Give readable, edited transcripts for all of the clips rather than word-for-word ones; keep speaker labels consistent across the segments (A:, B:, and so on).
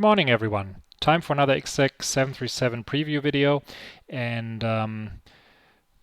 A: morning, everyone. Time for another exec 737 preview video, and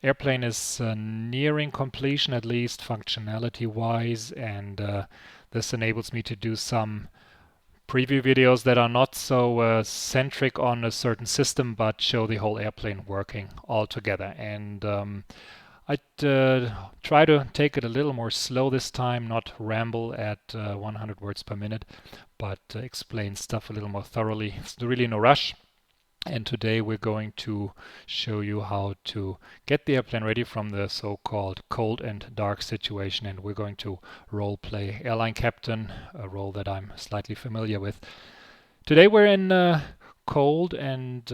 A: airplane is nearing completion, at least functionality-wise, and this enables me to do some preview videos that are not so centric on a certain system, but show the whole airplane working all together. And I'd try to take it a little more slow this time, not ramble at 100 words per minute, but explain stuff a little more thoroughly. It's really no rush. And today we're going to show you how to get the airplane ready from the so-called cold and dark situation. And we're going to role play airline captain, a role that I'm slightly familiar with. Today we're in cold and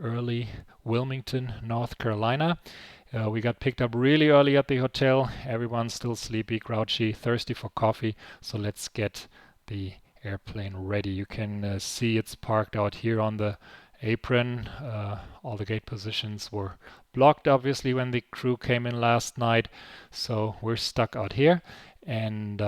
A: early Wilmington, North Carolina. We got picked up really early at the hotel. Everyone's still sleepy, grouchy, thirsty for coffee. So let's get the airplane ready. You can see it's parked out here on the apron. All the gate positions were blocked, obviously, when the crew came in last night. So we're stuck out here, and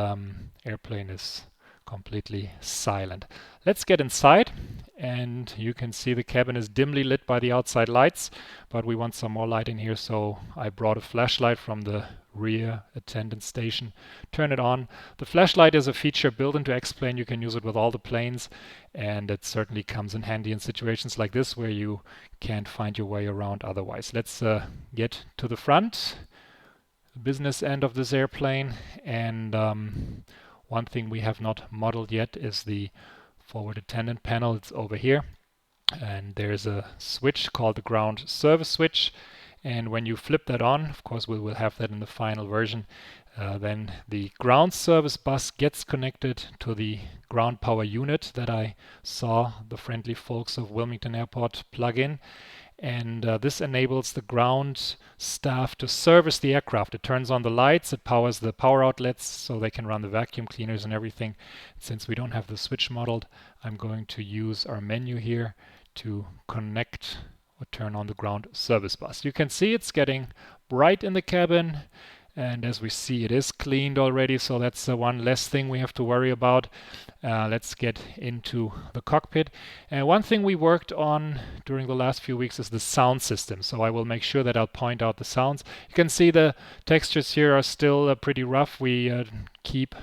A: airplane is completely silent. Let's get inside, and you can see the cabin is dimly lit by the outside lights, but we want some more light in here, so I brought a flashlight from the rear attendant station. Turn it on. The flashlight is a feature built into X-Plane. You can use it with all the planes, and it certainly comes in handy in situations like this where you can't find your way around otherwise. Let's get to the front, the business end of this airplane, and one thing we have not modeled yet is the forward attendant panel. It's over here, and there's a switch called the ground service switch, and when you flip that on, of course we will have that in the final version, then the ground service bus gets connected to the ground power unit that I saw the friendly folks of Wilmington Airport plug in. And this enables the ground staff to service the aircraft. It turns on the lights, it powers the power outlets so they can run the vacuum cleaners and everything. Since we don't have the switch modeled, I'm going to use our menu here to connect or turn on the ground service bus. You can see it's getting bright in the cabin, and as we see, it is cleaned already, so that's one less thing we have to worry about. Let's get into the cockpit. One thing we worked on during the last few weeks is the sound system, so I will make sure that I'll point out the sounds. You can see the textures here are still pretty rough. We keep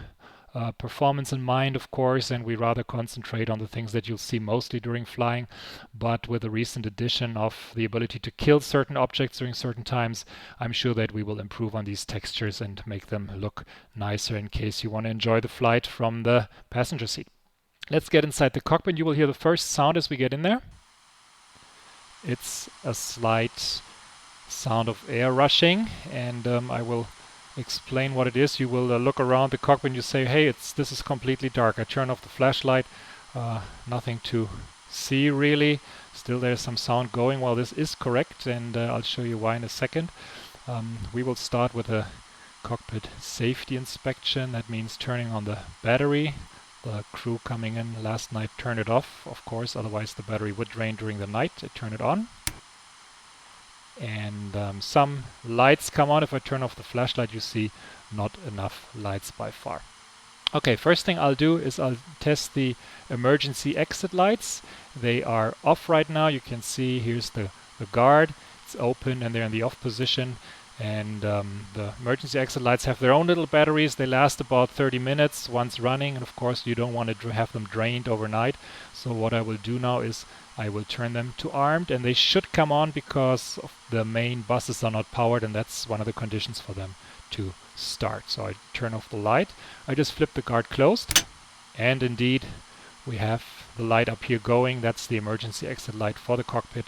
A: performance in mind, of course, and we rather concentrate on the things that you'll see mostly during flying. But with the recent addition of the ability to kill certain objects during certain times, I'm sure that we will improve on these textures and make them look nicer in case you want to enjoy the flight from the passenger seat. Let's get inside the cockpit. You will hear the first sound as we get in there. It's a slight sound of air rushing, and I will explain what it is. You will look around the cockpit and you say, hey, this is completely dark. I turn off the flashlight, nothing to see really. Still there's some sound going. Well, this is correct, and I'll show you why in a second. We will start with a cockpit safety inspection. That means turning on the battery. The crew coming in last night turned it off, of course, otherwise the battery would drain during the night. I turn it on. And some lights come on. If I turn off the flashlight, you see not enough lights by far. Okay, first thing I'll do is I'll test the emergency exit lights. They are off right now. You can see here's the guard. It's open and they're in the off position. And the emergency exit lights have their own little batteries. They last about 30 minutes once running, and of course you don't want to have them drained overnight. So what I will do now is I will turn them to armed, and they should come on because the main buses are not powered, and that's one of the conditions for them to start. So I turn off the light. I just flip the guard closed, and indeed we have the light up here going. That's the emergency exit light for the cockpit.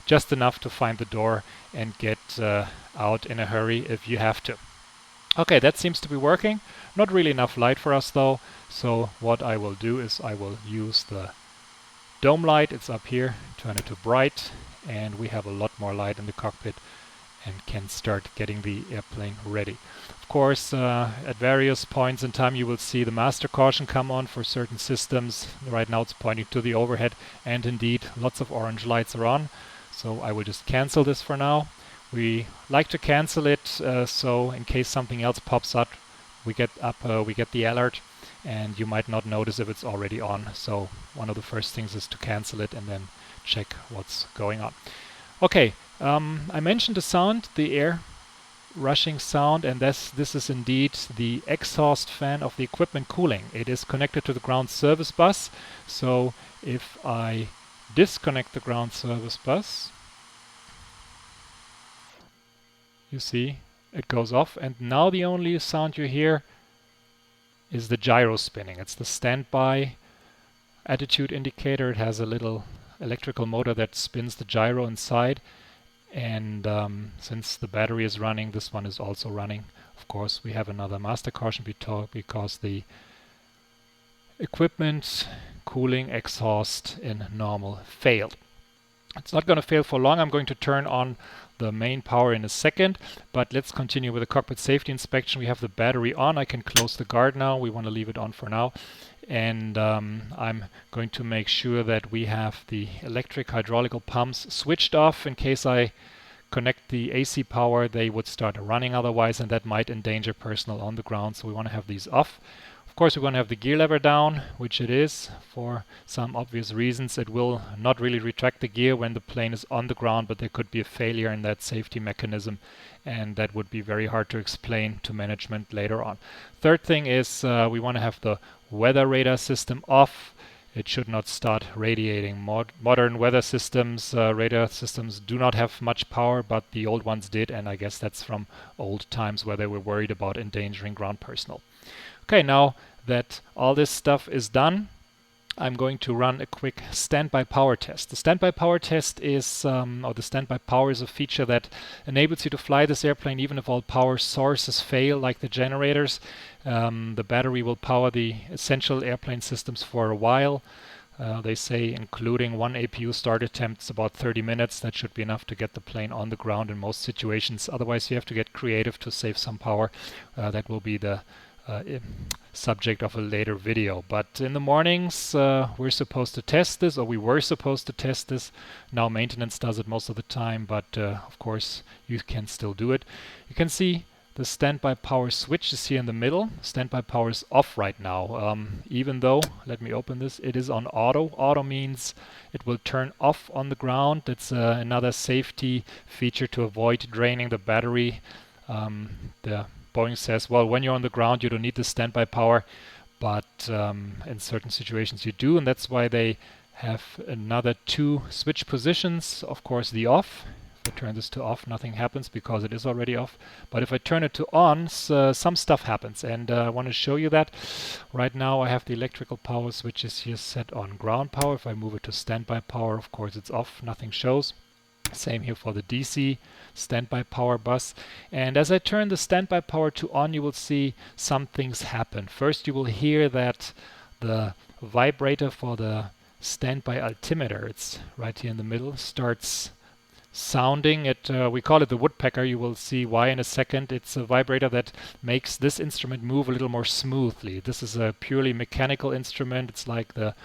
A: Just enough to find the door and get out in a hurry if you have to. Okay, that seems to be working. Not really enough light for us though. So what I will do is I will use the dome light. It's up here. Turn it to bright, and we have a lot more light in the cockpit and can start getting the airplane ready. Of course, at various points in time you will see the master caution come on for certain systems. Right now it's pointing to the overhead, and indeed lots of orange lights are on. So I will just cancel this for now. We like to cancel it so in case something else pops up, we get the alert and you might not notice if it's already on. So one of the first things is to cancel it and then check what's going on. Okay, I mentioned the sound, the air rushing sound, and this is indeed the exhaust fan of the equipment cooling. It is connected to the ground service bus. So if I disconnect the ground service bus, you see it goes off, and now the only sound you hear is the gyro spinning. It's the standby attitude indicator. It has a little electrical motor that spins the gyro inside, and since the battery is running, this one is also running. Of course, we have another master caution because the equipment cooling exhaust in normal failed. It's not going to fail for long. I'm going to turn on the main power in a second, but let's continue with the cockpit safety inspection. We have the battery on. I can close the guard now. We want to leave it on for now. And I'm going to make sure that we have the electric hydraulical pumps switched off. In case I connect the AC power, they would start running otherwise, and that might endanger personnel on the ground. So we want to have these off. Of course, we want to have the gear lever down, which it is for some obvious reasons. It will not really retract the gear when the plane is on the ground, but there could be a failure in that safety mechanism, and that would be very hard to explain to management later on. Third thing is we want to have the weather radar system off. It should not start radiating. Modern weather systems, radar systems do not have much power, but the old ones did, and I guess that's from old times where they were worried about endangering ground personnel. Okay, now that all this stuff is done, I'm going to run a quick standby power test. The standby power test is, or the standby power is a feature that enables you to fly this airplane even if all power sources fail, like the generators. The battery will power the essential airplane systems for a while. They say including one APU start attempt, it's about 30 minutes. That should be enough to get the plane on the ground in most situations. Otherwise, you have to get creative to save some power. That will be the subject of a later video. But in the mornings we're supposed to test this, or we were supposed to test this. Now maintenance does it most of the time, but of course you can still do it. You can see the standby power switch is here in the middle. Standby power is off right now, even though, let me open this, it is on auto. Auto means it will turn off on the ground. It's another safety feature to avoid draining the battery. The Boeing says, well, when you're on the ground, you don't need the standby power, but in certain situations you do, and that's why they have another two switch positions. Of course, the off. If I turn this to off, nothing happens because it is already off. But if I turn it to on, some stuff happens, and I want to show you that. Right now I have the electrical power switches here set on ground power. If I move it to standby power, of course it's off, nothing shows. Same here for the DC standby power bus. And as I turn the standby power to on, you will see some things happen. First, you will hear that the vibrator for the standby altimeter, it's right here in the middle, starts sounding. We call it the woodpecker. You will see why in a second. It's a vibrator that makes this instrument move a little more smoothly. This is a purely mechanical instrument. It's like the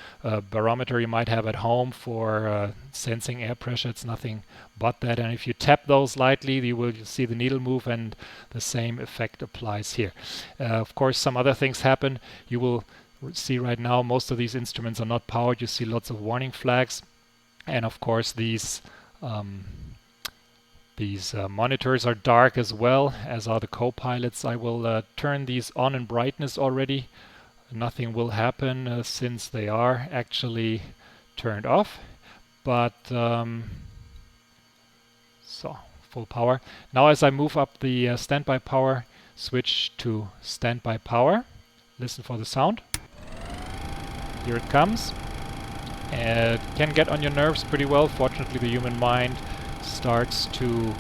A: barometer you might have at home for sensing air pressure. It's nothing but that. And if you tap those lightly, you will see the needle move, and the same effect applies here. Of course, some other things happen. You will see right now most of these instruments are not powered. You see lots of warning flags, and of course these monitors are dark as well, as are the co-pilots. I will turn these on in brightness already. Nothing will happen since they are actually turned off, but so full power. Now as I move up the standby power switch to standby power, listen for the sound. Here it comes. It can get on your nerves pretty well. Fortunately, the human mind starts to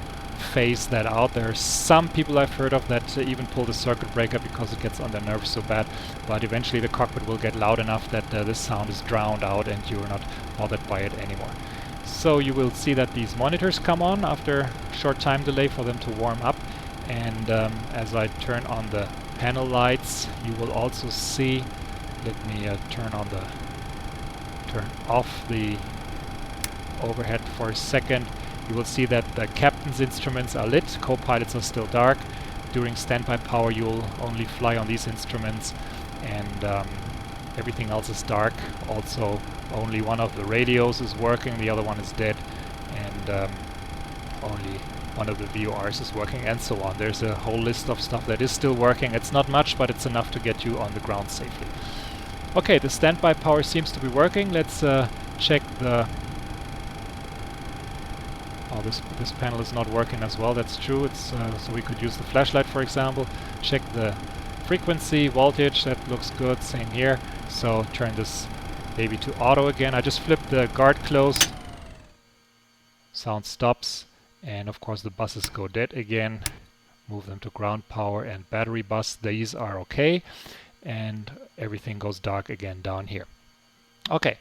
A: phase that out. There are some people I've heard of that even pull the circuit breaker because it gets on their nerves so bad, but eventually the cockpit will get loud enough that this sound is drowned out and you're not bothered by it anymore. So you will see that these monitors come on after a short time delay for them to warm up, and as I turn on the panel lights, you will also see, let me turn off the overhead for a second. You will see that the captain's instruments are lit, co-pilots are still dark. During standby power you will only fly on these instruments, and everything else is dark. Also, only one of the radios is working, the other one is dead, and only one of the VORs is working, and so on. There's a whole list of stuff that is still working. It's not much, but it's enough to get you on the ground safely. Okay, the standby power seems to be working. Let's check the... Oh, this panel is not working as well, that's true. It's so we could use the flashlight, for example. Check the frequency, voltage, that looks good, same here. So turn this baby to auto again. I just flipped the guard closed. Sound stops, and of course the buses go dead again. Move them to ground power and battery bus. These are okay, and everything goes dark again down here. Okay,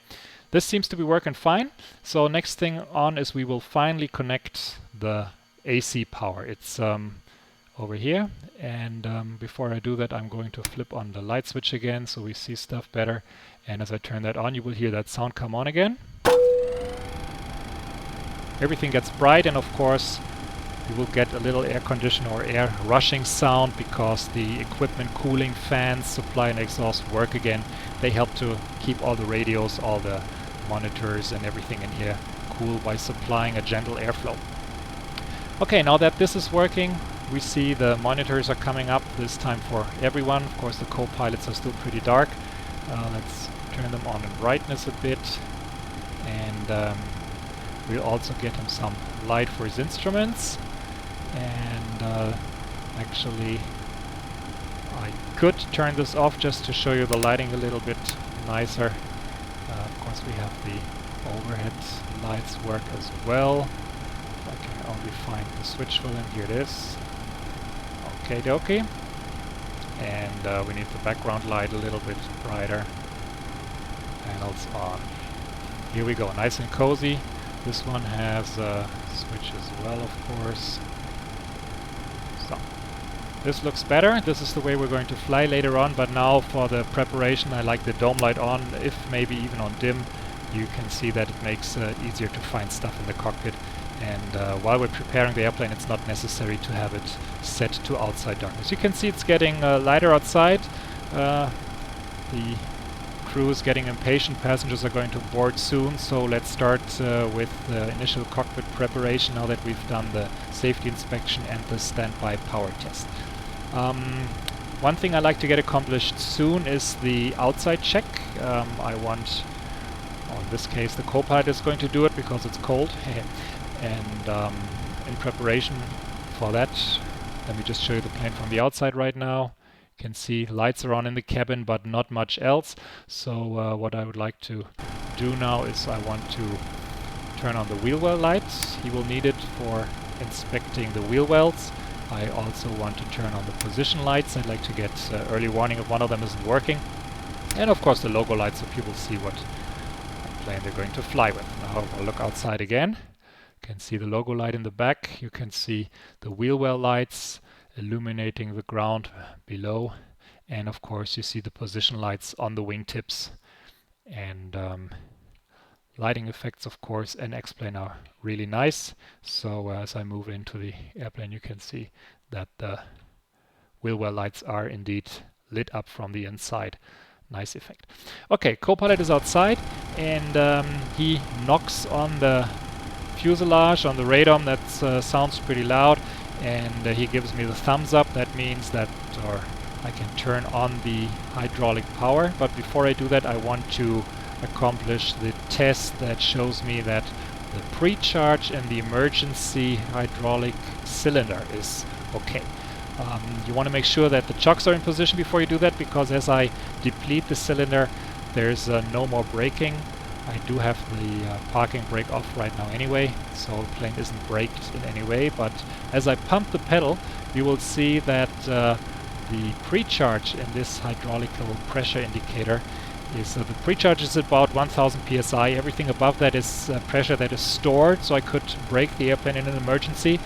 A: this seems to be working fine. So next thing on is we will finally connect the AC power. It's over here, and before I do that, I'm going to flip on the light switch again so we see stuff better. And as I turn that on, you will hear that sound come on again. Everything gets bright, and of course you will get a little air conditioner or air rushing sound because the equipment cooling fans, supply and exhaust work again. They help to keep all the radios, all the monitors and everything in here cool by supplying a gentle airflow. Okay, now that this is working, we see the monitors are coming up, this time for everyone. Of course the co-pilots are still pretty dark. Let's turn them on in brightness a bit, and we'll also get him some light for his instruments. And actually I could turn this off just to show you the lighting a little bit nicer. Of course we have the overhead lights work as well. If I can only find the switch for them. Here it is. Okay dokie. And we need the background light a little bit brighter. Panels on. Here we go, nice and cozy. This one has a switch as well, of course. So, this looks better. This is the way we're going to fly later on, but now for the preparation I like the dome light on. If maybe even on dim, you can see that it makes it easier to find stuff in the cockpit. And while we're preparing the airplane, it's not necessary to have it set to outside darkness. You can see it's getting lighter outside. The crew is getting impatient. Passengers are going to board soon, so let's start with the initial cockpit preparation now that we've done the safety inspection and the standby power test. One thing I like to get accomplished soon is the outside check. I want, in this case, the co-pilot is going to do it because it's cold. And in preparation for that, let me just show you the plane from the outside right now. You can see lights are on in the cabin, but not much else. So what I would like to do now is I want to turn on the wheel well lights. You will need it for inspecting the wheel wells. I also want to turn on the position lights. I'd like to get early warning if one of them isn't working. And of course the logo lights, so people see what plane they're going to fly with. Now I'll look outside again. You can see the logo light in the back. You can see the wheel well lights illuminating the ground below, and of course you see the position lights on the wingtips, and lighting effects of course and X-plane are really nice. So as I move into the airplane, you can see that the wheel well lights are indeed lit up from the inside. Nice effect. Okay, co-pilot is outside, and he knocks on the fuselage, on the radome. That sounds pretty loud, and he gives me the thumbs up. That means that I can turn on the hydraulic power. But before I do that, I want to accomplish the test that shows me that the pre-charge and the emergency hydraulic cylinder is okay. You want to make sure that the chocks are in position before you do that, because as I deplete the cylinder, there's no more braking. I do have the parking brake off right now anyway, so the plane isn't braked in any way. But as I pump the pedal, you will see that the pre-charge in this hydraulic pressure indicator is the pre-charge is about 1000 psi. Everything above that is pressure that is stored, so I could brake the airplane in an emergency.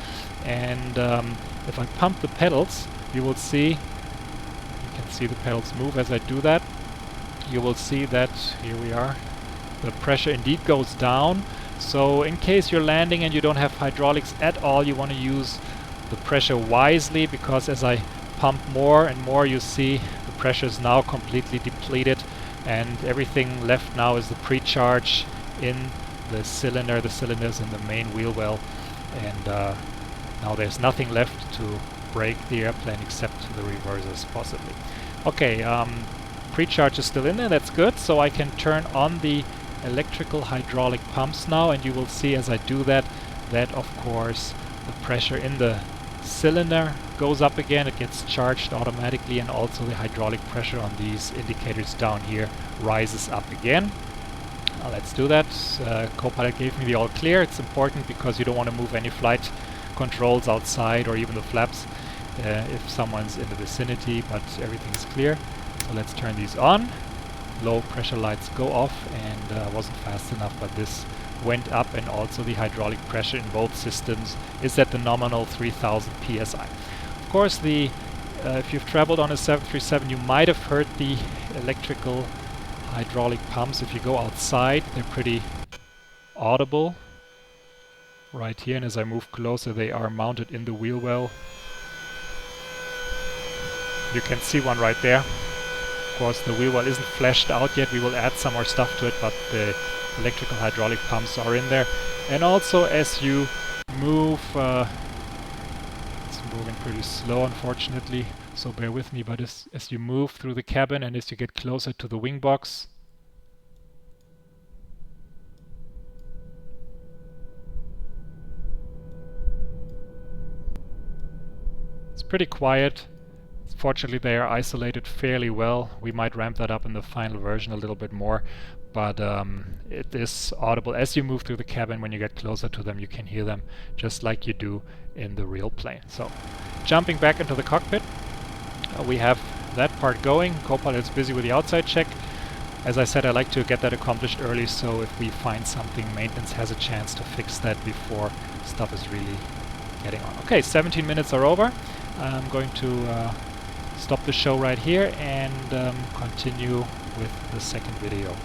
A: And if I pump the pedals, you will see, you can see the pedals move as I do that. You will see that, here we are, the pressure indeed goes down. So in case you're landing and you don't have hydraulics at all, you want to use the pressure wisely, because as I pump more and more, you see the pressure is now completely depleted, and everything left now is the pre-charge in the cylinder. The cylinder's in the main wheel well, and now there's nothing left to brake the airplane except the reversers possibly. Okay, pre-charge is still in there, that's good. So I can turn on the electrical hydraulic pumps now, and you will see as I do that, that of course the pressure in the cylinder goes up again. It gets charged automatically, and also the hydraulic pressure on these indicators down here rises up again. Let's do that. Copilot gave me the all clear. It's important because you don't want to move any flight controls outside or even the flaps if someone's in the vicinity, but everything's clear. So let's turn these on. Low pressure lights go off, and wasn't fast enough, but this went up, and also the hydraulic pressure in both systems is at the nominal 3000 psi. Of course, the if you've traveled on a 737, you might have heard the electrical hydraulic pumps. If you go outside, they're pretty audible right here, and as I move closer, they are mounted in the wheel well. You can see one right there. Of course, the wheel well isn't fleshed out yet. We will add some more stuff to it, but the electrical hydraulic pumps are in there. And also, as you move, it's moving pretty slow, unfortunately, so bear with me, but as you move through the cabin and as you get closer to the wing box, it's pretty quiet. Fortunately, they are isolated fairly well. We might ramp that up in the final version a little bit more, but it is audible. As you move through the cabin, when you get closer to them, you can hear them just like you do in the real plane. So, jumping back into the cockpit, we have that part going. Copilot is busy with the outside check. As I said, I like to get that accomplished early, so if we find something, maintenance has a chance to fix that before stuff is really getting on. Okay, 17 minutes are over. I'm going to stop the show right here and continue with the second video.